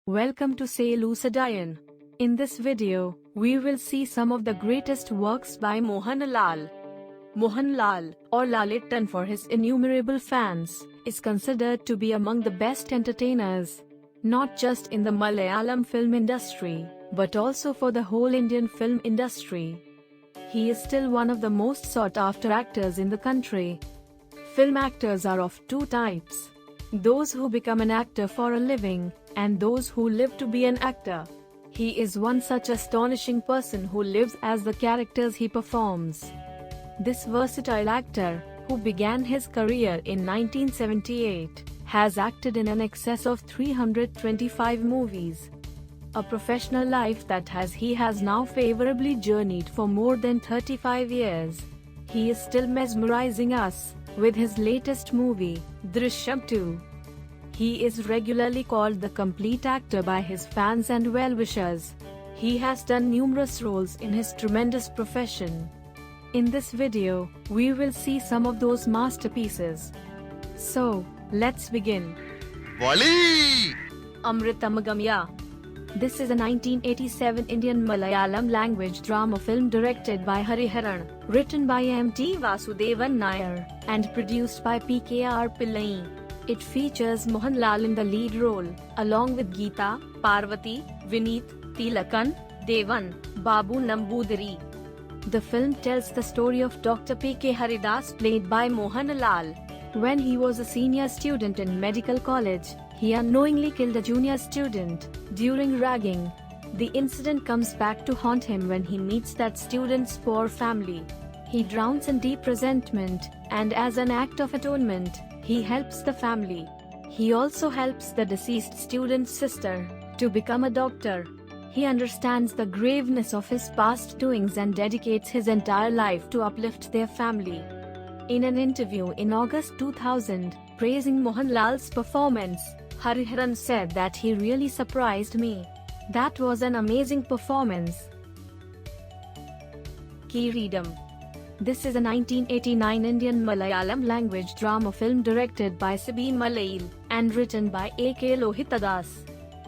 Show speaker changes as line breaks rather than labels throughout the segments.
Welcome to Say Lucadian. In this video, we will see some of the greatest works by Mohanlal. Mohanlal, or Lalittan for his innumerable fans, is considered to be among the best entertainers, not just in the Malayalam film industry, but also for the whole Indian film industry. He is still one of the most sought-after actors in the country. Film actors are of two types: those who become an actor for a living, and those who live to be an actor. He is one such astonishing person who lives as the characters he performs. This versatile actor, who began his career in 1978, has acted in an excess of 325 movies. A professional life that he has now favorably journeyed for more than 35 years. He is still mesmerizing us with his latest movie, Drishyam 2. He is regularly called the complete actor by his fans and well-wishers. He has done numerous roles in his tremendous profession. In this video, we will see some of those masterpieces. So, let's begin.
Wali!
Amritagamya. This is a 1987 Indian Malayalam language drama film directed by Hariharan, written by M.T. Vasudevan Nair, and produced by P.K.R. Pillai. It features Mohanlal in the lead role, along with Geeta, Parvati, Vineet, Tilakan, Devan, Babu Nambudiri. The film tells the story of Dr. P.K. Haridas, played by Mohanlal. When he was a senior student in medical college, he unknowingly killed a junior student during ragging. The incident comes back to haunt him when he meets that student's poor family. He drowns in deep resentment, and as an act of atonement, he helps the family. He also helps the deceased student's sister to become a doctor. He understands the graveness of his past doings and dedicates his entire life to uplift their family. In an interview in August 2000, praising Mohanlal's performance, Hariharan said that he really surprised me. That was an amazing performance. Kireedam. This is a 1989 Indian Malayalam language drama film directed by Sibi Malayil and written by A.K. Lohitadas.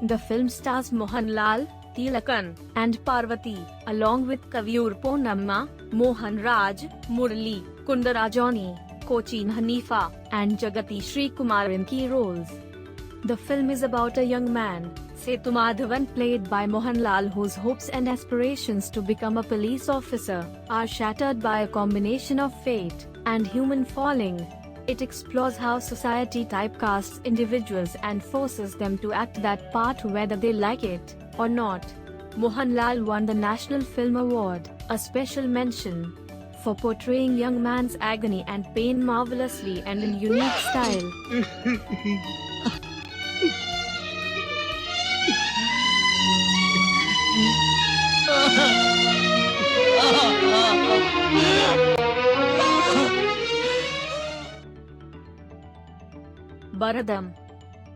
The film stars Mohanlal, Tilakan, and Parvati, along with Kaviyur Ponnamma, Mohan Raj, Murali, Kundarajani, Cochin Hanifa, and Jagati Srikumar in key roles. The film is about a young man, Setumadhavan, played by Mohanlal, whose hopes and aspirations to become a police officer are shattered by a combination of fate and human falling. It explores how society typecasts individuals and forces them to act that part whether they like it or not. Mohanlal won the National Film Award, a special mention, for portraying young man's agony and pain marvelously and in unique style. Bharadam.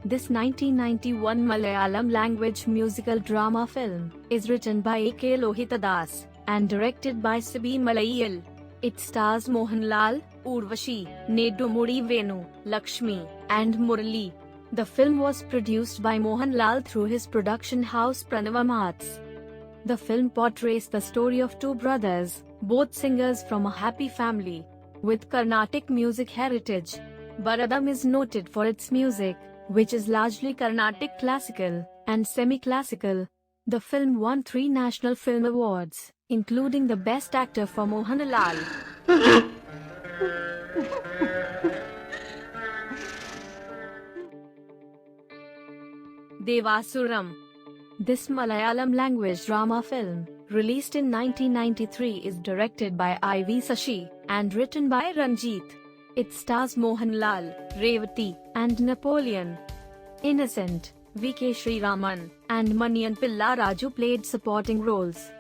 This 1991 Malayalam language musical drama film is written by A.K. Lohitadas and directed by Sibi Malayil. It stars Mohanlal, Urvashi, Nedumudi Venu, Lakshmi, and Murali. The film was produced by Mohanlal through his production house Pranavam Arts. The film portrays the story of two brothers, both singers from a happy family with Carnatic music heritage. Bharadam is noted for its music, which is largely Carnatic classical and semi-classical. The film won 3 National Film Awards, including the Best Actor for Mohanlal. Devasuram. This Malayalam language drama film, released in 1993, is directed by I.V. Sashi and written by Ranjit. It stars Mohanlal, Revati, and Napoleon. Innocent, V.K. Sriraman, and Maniyan Pilla Raju played supporting roles.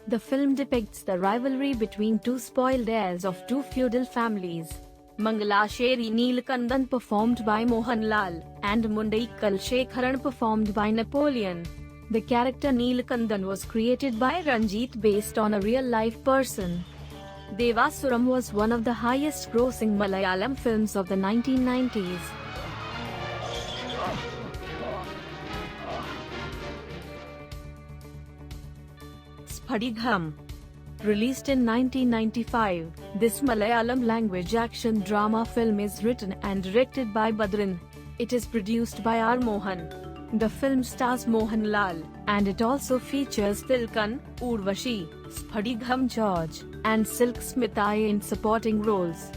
The film depicts the rivalry between two spoiled heirs of two feudal families. Mangalasheri Neelakandan, performed by Mohanlal, and Mundaikal Shekharan, performed by Napoleon. The character Neelakandan was created by Ranjit based on a real-life person. Devasuram was one of the highest-grossing Malayalam films of the 1990s. Sphadigam. Released in 1995, this Malayalam language action drama film is written and directed by Badran. It is produced by R. Mohan. The film stars Mohanlal, and it also features Tilkan, Urvashi, Sphadigam George, and Silk Smitai in supporting roles.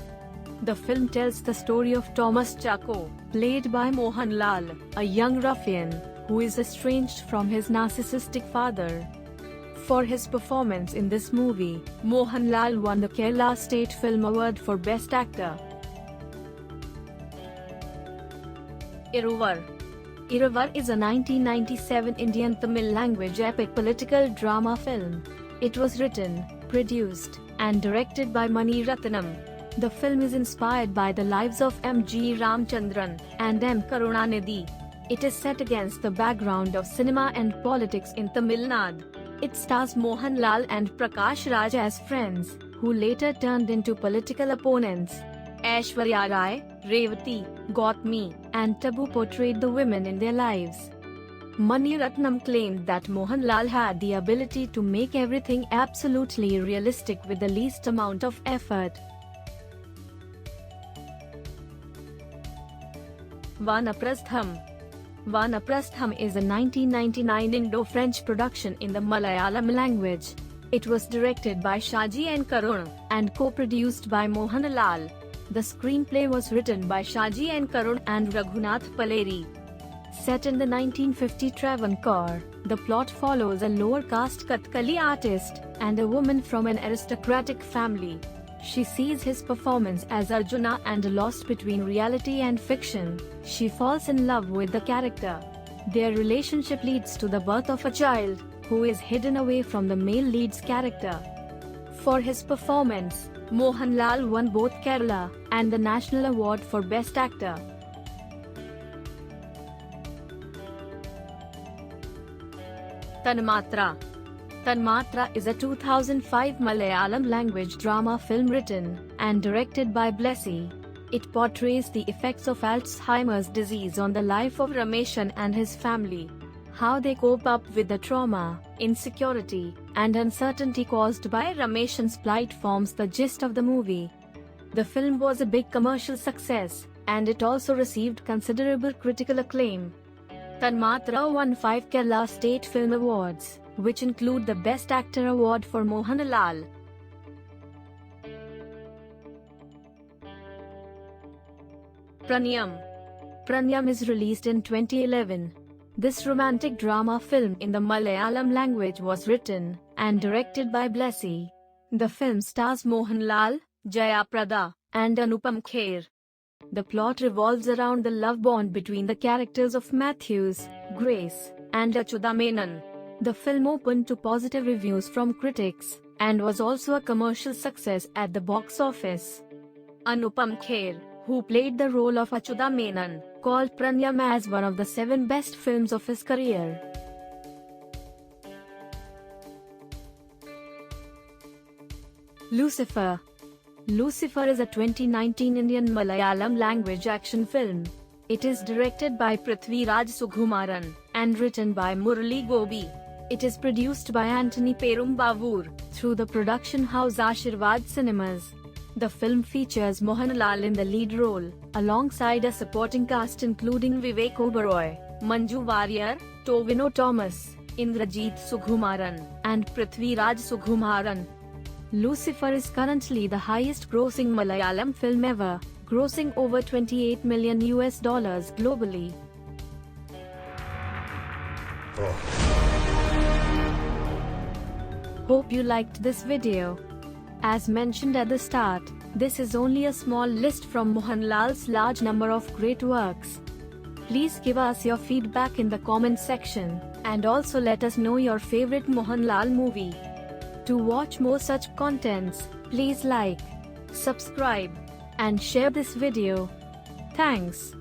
The film tells the story of Thomas Chacko, played by Mohanlal, a young ruffian who is estranged from his narcissistic father. For his performance in this movie, Mohanlal won the Kerala State Film Award for Best Actor. Iruvar. Iruvar is a 1997 Indian Tamil language epic political drama film. It was written, produced, and directed by Mani Ratnam. The film is inspired by the lives of M. G. Ramchandran and M. Karunanidhi. It is set against the background of cinema and politics in Tamil Nadu. It stars Mohanlal and Prakash Raj as friends, who later turned into political opponents. Aishwarya Rai, Revati, Gautami, and Tabu portrayed the women in their lives. Mani Ratnam claimed that Mohanlal had the ability to make everything absolutely realistic with the least amount of effort. Vanaprastham. Vanaprastham is a 1999 Indo-French production in the Malayalam language. It was directed by Shaji and Karun, and co-produced by Mohanlal. The screenplay was written by Shaji and Karun and Raghunath Paleri. Set in the 1950 Travancore, the plot follows a lower-caste Kathakali artist and a woman from an aristocratic family. She sees his performance as Arjuna and lost between reality and fiction, she falls in love with the character. Their relationship leads to the birth of a child, who is hidden away from the male lead's character. For his performance, Mohanlal won both Kerala and the National Award for Best Actor. Tanmatra. Tanmatra is a 2005 Malayalam language drama film written and directed by Blessy. It portrays the effects of Alzheimer's disease on the life of Rameshan and his family. How they cope up with the trauma, insecurity, and uncertainty caused by Rameshan's plight forms the gist of the movie. The film was a big commercial success, and it also received considerable critical acclaim. Tanmatra won 5 Kerala State Film Awards, which include the Best Actor Award for Mohanlal. Pranayam. Pranayam is released in 2011. This romantic drama film in the Malayalam language was written and directed by Blessy. The film stars Mohanlal, Jaya Prada, and Anupam Kher. The plot revolves around the love bond between the characters of Matthews, Grace, and Achyuta Menon. The film opened to positive reviews from critics, and was also a commercial success at the box office. Anupam Kher, who played the role of Achyuta Menon, called Pranayam as one of the 7 best films of his career. Lucifer. Lucifer is a 2019 Indian Malayalam language action film. It is directed by Prithviraj Sukumaran and written by Murali Gobi. It is produced by Anthony Perumbavoor through the production house Ashirwad Cinemas. The film features Mohanlal in the lead role, alongside a supporting cast including Vivek Oberoi, Manju Warrier, Tovino Thomas, Indrajit Sukumaran, and Prithviraj Sukumaran. Lucifer is currently the highest-grossing Malayalam film ever, grossing over $28 million globally. Hope you liked this video. As mentioned at the start, this is only a small list from Mohanlal's large number of great works. Please give us your feedback in the comment section, and also let us know your favorite Mohanlal movie. To watch more such contents, please like, subscribe, and share this video. Thanks.